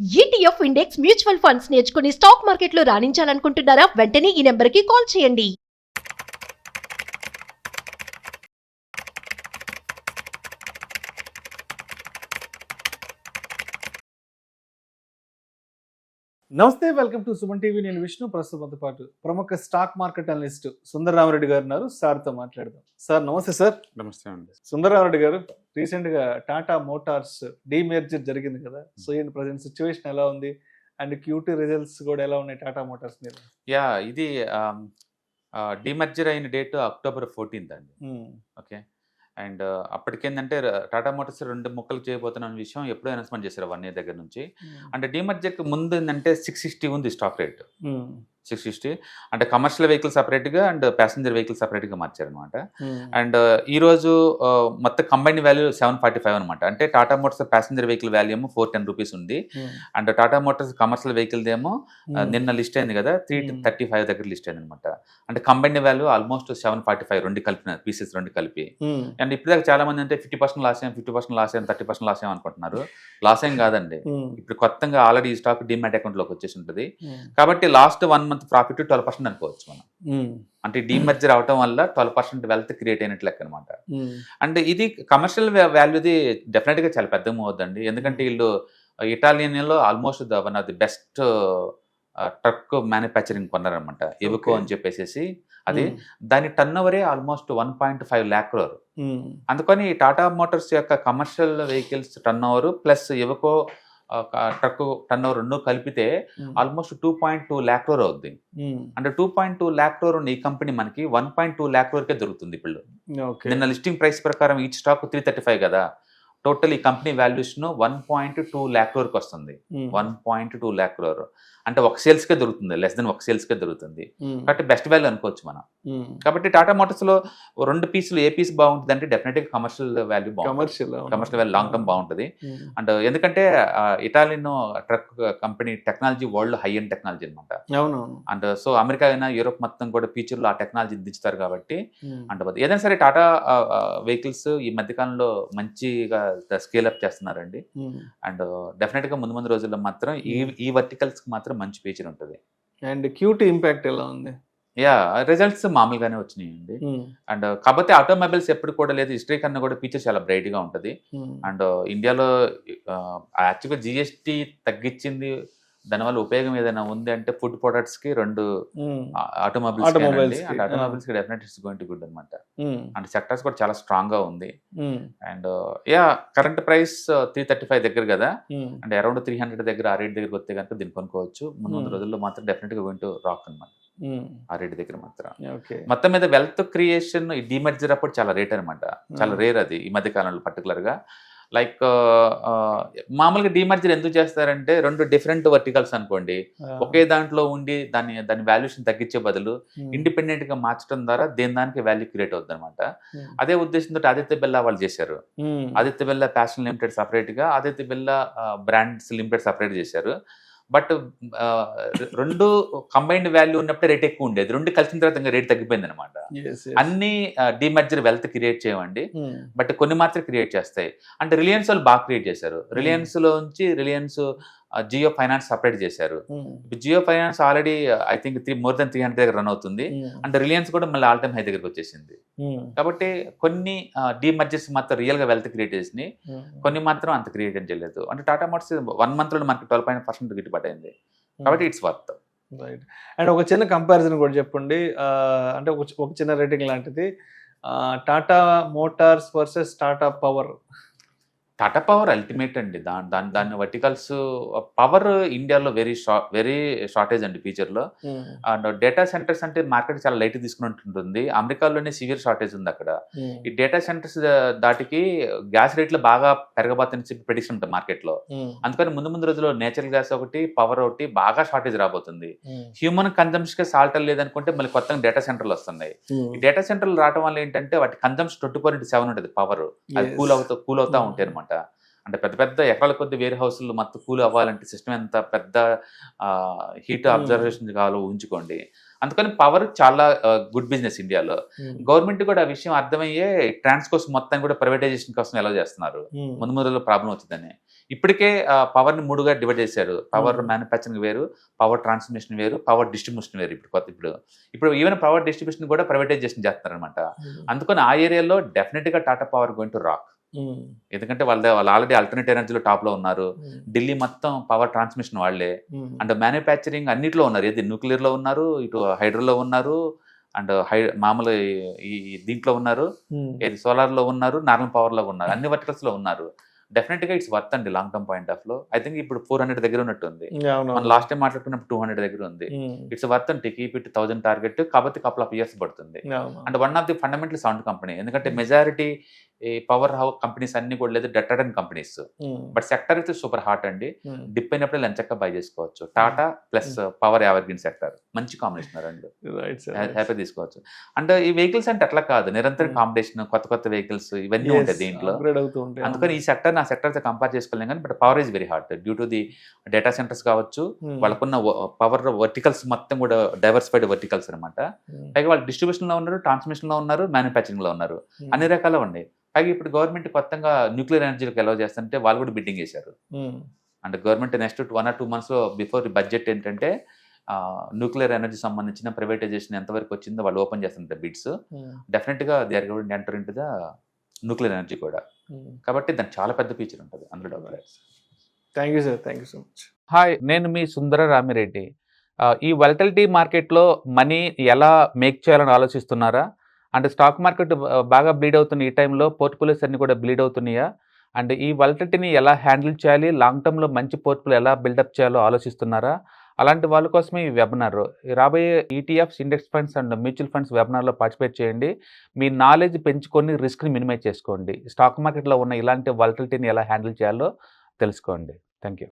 ETF index mutual funds నేర్చుకుని stock మార్కెట్లో రాణించాలనుకుంటున్నారా? వెంటనే ఈ నెంబర్కి కాల్ చేయండి. నమస్తే, వెల్కమ్ టు సుమన్ టీవీ. నేను విష్ణు. ప్రస్తుతంతో పాటు ప్రముఖ స్టాక్ మార్కెట్ అనలిస్ట్ సుందరరామరెడ్డి గారు ఉన్నారు. సార్తో మాట్లాడదాం. సార్ నమస్తే. సార్ నమస్తే అండి. సుందరరామరెడ్డి గారు, రీసెంట్ గా టాటా మోటార్స్ డీమెర్జర్ జరిగింది కదా, సో ఏంటి ప్రజెంట్ సిచ్యువేషన్ ఎలా ఉంది అండ్ క్యూటీ రిజల్ట్స్ కూడా ఎలా ఉన్నాయి టాటా మోటార్స్ మీద? ఇది డిమర్జర్ అయిన డేట్ October 14th అండి. ఓకే. అండ్ అప్పటికేందంటే టాటా మోటార్స్ 2 ముక్కలు చేయబోతున్న విషయం ఎప్పుడో అనౌన్స్మెంట్ చేశారు 1 year దగ్గర నుంచి. అంటే డిమర్జర్కి ముందు ఏంటంటే 660 ఉంది స్టాక్ రేట్. 660 అంటే కమర్షియల్ వెహికల్ సపరేట్గా అండ్ ప్యాసింజర్ వెహికల్ సపరేట్గా మార్చారనమాట. అండ్ ఈరోజు మొత్తం కంబైన్డ్ వాల్యూ 745 అనమాట. అంటే Tata Motors passenger vehicle value ఏమో 410 రూపీస్ ఉంది. And Tata Motors commercial vehicle ఏమో నిన్న లిస్ట్ అయింది కదా 335 దగ్గర లిస్ట్ అయింది అనమాట. అంటే కంబైన్డ్ వాల్యూ ఆల్మోస్ట్ 745 రెండు కలిపిన పీసెస్ రెండు కలిపి. అండ్ ఇప్పుడు దాకా చాలా మంది అంటే 50% లాస్ అయ్యాం, 50% లాస్ అయ్యాం, 30% లాస్ అయ్యాం అనుకుంటున్నారు. లాస్ ఏం కాదండి. ఇప్పుడు కొత్తగా ఆల్రెడీ ఈ స్టాక్ డిమాట్ అకౌంట్లోకి వచ్చేసి ఉంటుంది కాబట్టి లాస్ట్ 1 month ప్రాఫిట్ 12% అనుకోవచ్చు మనం. అంటే డీమర్జర్ అవటం వల్ల 12% వెల్త్ క్రియేట్ అయినట్లు లెక్క అనమాట. అంటే ఇది కమర్షియల్ వాల్యూది డెఫినెట్గా చాలా పెద్ద మూవ్ అవుతుందండి. ఎందుకంటే వీళ్ళు ఇటాలియన్లో almost one of the best truck manufacturing కొన్నారనమాట, ఎవకో అని చెప్పేసి. అది దాని టర్న్ ఓవరే ఆల్మోస్ట్ 1.5 lakh crore. అందుకని టాటా మోటార్స్ యొక్క commercial vehicles turn over plus Iveco truck turn over రెండు కలిపితే ఆల్మోస్ట్ 2.2 lakh crore అవుద్ది. అంటే 2.2 lakh crore ఉన్న ఈ కంపెనీ మనకి 1.2 lakh crore దొరుకుతుంది ఇప్పుడు. నిన్న లిస్టింగ్ ప్రైస్ ప్రకారం ఈ స్టాక్ 335 కదా, టోటల్ ఈ కంపెనీ వాల్యూషన్ 1.2 lakh crore వస్తుంది. 1.2 lakh crore అంటే ఒక సేల్స్కే దొరుకుతుంది, లెస్ దెన్ ఒక సేల్స్కే దొరుకుతుంది. కాబట్టి బెస్ట్ వాల్యూ అనుకోవచ్చు మనం. కాబట్టి టాటా మోటార్స్ లో 2 పీసులు ఏ పీస్ బాగుంటుంది అంటే డెఫినెట్గా కమర్షియల్ వాల్యూ బాగుంటుంది, కమర్షియల్ వాల్యూ లాంగ్ టర్మ్ బాగుంటుంది. అండ్ ఎందుకంటే Italian truck company technology world high end technology అనమాట. అండ్ సో అమెరికా అయినా యూరోప్ మొత్తం కూడా ఫ్యూచర్లో ఆ టెక్నాలజీ దించుతారు కాబట్టి. అంటే ఏదైనా సరే టాటా వెహికల్స్ ఈ మధ్యకాలంలో మంచిగా స్కేల్ అప్ చేస్తున్నారండి. అండ్ డెఫినెట్గా ముందు రోజుల్లో మాత్రం ఈ వర్టికల్స్ మాత్రం మంచి ఫీచర్ ఉంటుంది. అండ్ క్యూటీ ఇంపాక్ట్ ఎలా ఉంది? రిజల్ట్స్ మామూలుగానే వచ్చినాయండి. అండ్ కాకపోతే ఆటోమొబైల్స్ ఎప్పుడు కూడా లేదు, హిస్టరీ కన్నా కూడా ఫీచర్ చాలా బ్రైట్ గా ఉంటుంది. అండ్ ఇండియాలో యాక్చువల్గా జిఎస్టీ తగ్గించింది, దానివల్ల ఉపయోగం ఏదైనా ఉంది అంటే ఫుడ్ ప్రొడక్ట్స్ కి 2 ఆటోమొబైల్స్ కి definite it's going to good అనమాట. అండ్ సెక్టర్స్ కూడా చాలా స్ట్రాంగ్ గా ఉంది. అండ్ కరెంట్ ప్రైస్ 335 దగ్గర కదా, అంటే అరౌండ్ 300 దగ్గర ఆ రేట్ దగ్గరకు వస్తే కనుక దీన్ని కొనుక్కోవచ్చు. ముందు రోజుల్లో మాత్రం డెఫినెట్ గా గోయింగ్ టు రాక్ అనమాట ఆ రేట్ దగ్గర మాత్రం. మొత్తం మీద వెల్త్ క్రియేషన్ ఈ డిమర్జర్ అప్పుడు చాలా రేట్ అనమాట, చాలా రేర్ అది ఈ మధ్య కాలంలో పర్టికులర్ గా. లైక్ మామూలుగా డిమర్జర్ ఎందుకు చేస్తారంటే 2 డిఫరెంట్ వర్టికల్స్ అనుకోండి, ఒకే దాంట్లో ఉండి దాని వాల్యూషన్ తగ్గించే బదులు ఇండిపెండెంట్ గా మార్చడం ద్వారా దానికి వాల్యూ క్రియేట్ అవుతుంది అనమాట. అదే ఉద్దేశంతో ఆదిత్య బిర్లా వాళ్ళు చేశారు. Aditya Birla fashion limited separate గా, Aditya Birla brands limited separate చేశారు. బట్ 2 కంబైన్డ్ వాల్యూ ఉన్నప్పుడే రేట్ ఎక్కువ ఉండేది, 2 కలిసిన తర్వాత రేట్ తగ్గిపోయింది అనమాట. అన్ని డిమర్జర్ వెల్త్ క్రియేట్ చేయమండి, బట్ కొన్ని మాత్రం క్రియేట్ చేస్తాయి. అంటే రిలయన్స్ వాళ్ళు బాగా క్రియేట్ చేశారు. రిలయన్స్ లోంచి రిలయన్స్ జియో ఫైనాన్స్ సపరేట్ చేశారు. Jio finance already I think more than 300 దగ్గర రన్ అవుతుంది. అంటే రిలయన్స్ కూడా మళ్ళీ ఆల్ టైమ్ హై దగ్గరకు వచ్చేసింది. కాబట్టి కొన్ని డిమర్జర్స్ మాత్రం రియల్ గా వెల్త్ క్రియేట్ చేసినాయి, కొన్ని మాత్రం అంత క్రియేట్ చేయలేదు. అంటే టాటా మోటార్స్ 1 month లో మనకి 12% గిట్టుబాటు అయింది. కాబట్టి ఇట్స్ వర్త్. రైట్. అండ్ ఒక చిన్న కంపారిజన్ కూడా చెప్పండి, అంటే ఒక చిన్న రేటింగ్ లాంటిది, Tata Motors versus Tata power. Tata power ultimate అండి. దాని వర్టికల్స్ పవర్ ఇండియాలో వెరీ షార్టేజ్ అండి ఫ్యూచర్లో. అండ్ డేటా సెంటర్స్ అంటే మార్కెట్ చాలా లైట్ తీసుకున్నట్టుంటుంది. అమెరికాలోనే సివియర్ షార్టేజ్ ఉంది అక్కడ. ఈ డేటా సెంటర్స్ దాటికి గ్యాస్ రేట్లు బాగా పెరగబోతుందని చెప్పి ప్రెడిక్షన్ ఉంటుంది మార్కెట్లో. అందుకని ముందు రోజుల్లో నేచురల్ గ్యాస్ ఒకటి, పవర్ ఒకటి బాగా షార్టేజ్ రాబోతుంది. హ్యూమన్ కన్జంప్షన్ కి సాల్ట్ లేదనుకుంటే మళ్ళీ కొత్తగా డేటా సెంటర్లు వస్తున్నాయి. ఈ డేటా సెంటర్లు రావడం వల్ల ఏంటంటే వాటి కన్జంప్షన్ 24/7 ఉంటుంది, పవర్ అది కూల్ అవుతా ఉంటాయి అనమాట. అంటే పెద్ద ఎకరాల కొద్ది వేర్ హౌస్లు మొత్తం కూల్ అవ్వాలంటే సిస్టమ్ ఎంత పెద్ద హీట్ అబ్జర్వేషన్ కావాలో ఊహించుకోండి. అందుకని పవర్ చాలా గుడ్ బిజినెస్ ఇండియాలో. గవర్నమెంట్ కూడా ఆ విషయం అర్థమయ్యే ట్రాన్స్కోస్ మొత్తం కూడా ప్రైవేటైజేషన్ కోసం ఎలా చేస్తున్నారు, ముందు ముందులో ప్రాబ్లం వచ్చిందని. ఇప్పటికే పవర్ని 3గా డివైడ్ చేశారు. పవర్ మ్యానుఫ్యాక్చరింగ్ వేరు, పవర్ ట్రాన్స్మిషన్ వేరు, పవర్ డిస్ట్రిబ్యూషన్ వేరు. ఇప్పుడు ఈవెన్ పవర్ డిస్ట్రిబ్యూషన్ కూడా ప్రైవేటైజేషన్ చేస్తున్నారు అనమాట. అందుకని ఆ ఏరియాలో డెఫినెట్గా Tata power going to rock. ఎందుకంటే వాళ్ళు ఆల్రెడీ ఆల్టర్నేట్ ఎనర్జీలో టాప్ లో ఉన్నారు. ఢిల్లీ మొత్తం పవర్ ట్రాన్స్మిషన్ వాళ్ళే, అండ్ మ్యానుఫ్యాక్చరింగ్ అన్నిట్లో ఉన్నారు. ఏది న్యూక్లియర్ లో ఉన్నారు, ఇటు హైడ్రోలో ఉన్నారు, అండ్ మామూలు ఈ దీంట్లో ఉన్నారు, ఏది సోలార్ లో ఉన్నారు, నార్మల్ పవర్ లో ఉన్నారు, అన్ని వర్టికల్స్ లో ఉన్నారు. డెఫినెట్గా ఇట్స్ వర్త్ అండి లాంగ్ టర్మ్ పాయింట్ ఆఫ్ లో. ఐ థింక్ ఇప్పుడు 400 దగ్గర ఉన్నట్టుంది. మనం లాస్ట్ టైం మాట్లాడుకున్నప్పుడు 200 దగ్గర ఉంది. ఇట్స్ వర్త్ అండి. కీప్ ఇట్ 1000 టార్గెట్, కాబట్టి కపుల్ ఆఫ్ ఇయర్స్ పడుతుంది. And one of the fundamental sound company, ఎందుకంటే మెజారిటీ ఈ పవర్ హౌస్ కంపెనీస్ అన్ని కూడా లేదు డెటర్డెంట్ కంపెనీస్. బట్ సెక్టర్ అయితే సూపర్ హాట్ అండి. డిప్ అయినప్పుడు లంచక్క బై చేసుకోవచ్చు. Tata plus power evergreen sector మంచి కాంబినేషన్ అండి, హ్యాపీ తీసుకోవచ్చు. అంటే ఈ వెహికల్స్ అంటే అట్లా కాదు, నిరంతరం కాంపిటీషన్, కొత్త కొత్త వెహికల్స్ ఇవన్నీ ఉంటాయి దీంట్లో. అందుకని ఈ సెక్టర్ నా సెక్టర్ తో కంపేర్ చేసుకోలేం కానీ, but power is very hot due to the data centres కావచ్చు, వాళ్ళకున్న పవర్ వర్టికల్స్ మొత్తం కూడా డైవర్సిఫైడ్ వర్టికల్స్ అనమాట. పైగా వాళ్ళు డిస్ట్రిబ్యూషన్ లో ఉన్నారు, ట్రాన్స్మిషన్ లో ఉన్నారు, మ్యానుఫ్యాక్చరింగ్ లో ఉన్నారు, అన్ని రకాలు ఉన్నాయి. పైగా ఇప్పుడు గవర్నమెంట్ కొత్తగా న్యూక్లియర్ ఎనర్జీకి ఎలా చేస్తుంటే వాళ్ళు కూడా బిడ్డింగ్ చేశారు. And government next 1 or 2 months లో బిఫోర్ బడ్జెట్ ఏంటంటే న్యూక్లియర్ ఎనర్జీ సంబంధించిన ప్రైవేటైజేషన్ ఎంతవరకు వచ్చిందో వాళ్ళు ఓపెన్ చేస్తుంటారు బిడ్స్. డెఫినెట్గా they are going to enter into the nuclear energy కూడా. కాబట్టి దానికి చాలా పెద్ద ఫీచర్ ఉంటుంది అందులో. Thank you sir, thank you so much. Hi, నేను మీ సుందర రామిరెడ్డి. ఈ వాలటిలిటీ మార్కెట్లో మనీ ఎలా మేక్ చేయాలని ఆలోచిస్తున్నారా? అంటే స్టాక్ మార్కెట్ బాగా బ్లీడ్ అవుతున్న ఈ టైంలో పోర్ట్ఫోలియోస్ అన్ని కూడా బ్లీడ్ అవుతున్నాయా? అండ్ ఈ వాలటిలిటీని ఎలా హ్యాండిల్ చేయాలి, లాంగ్ టర్మ్లో మంచి పోర్ట్ఫోలియో ఎలా బిల్డప్ చేయాలో ఆలోచిస్తున్నారా? అలాంటి వాళ్ళ కోసమే ఈ వెబినార్. రాబోయే ETFs, index funds and mutual funds వెబినార్లో పార్టిసిపేట్ చేయండి. మీ నాలెడ్జ్ పెంచుకొని రిస్క్ని మినిమైజ్ చేసుకోండి. స్టాక్ మార్కెట్లో ఉన్న ఇలాంటి వాలటిలిటీని ఎలా హ్యాండిల్ చేయాలో తెలుసుకోండి. Thank you.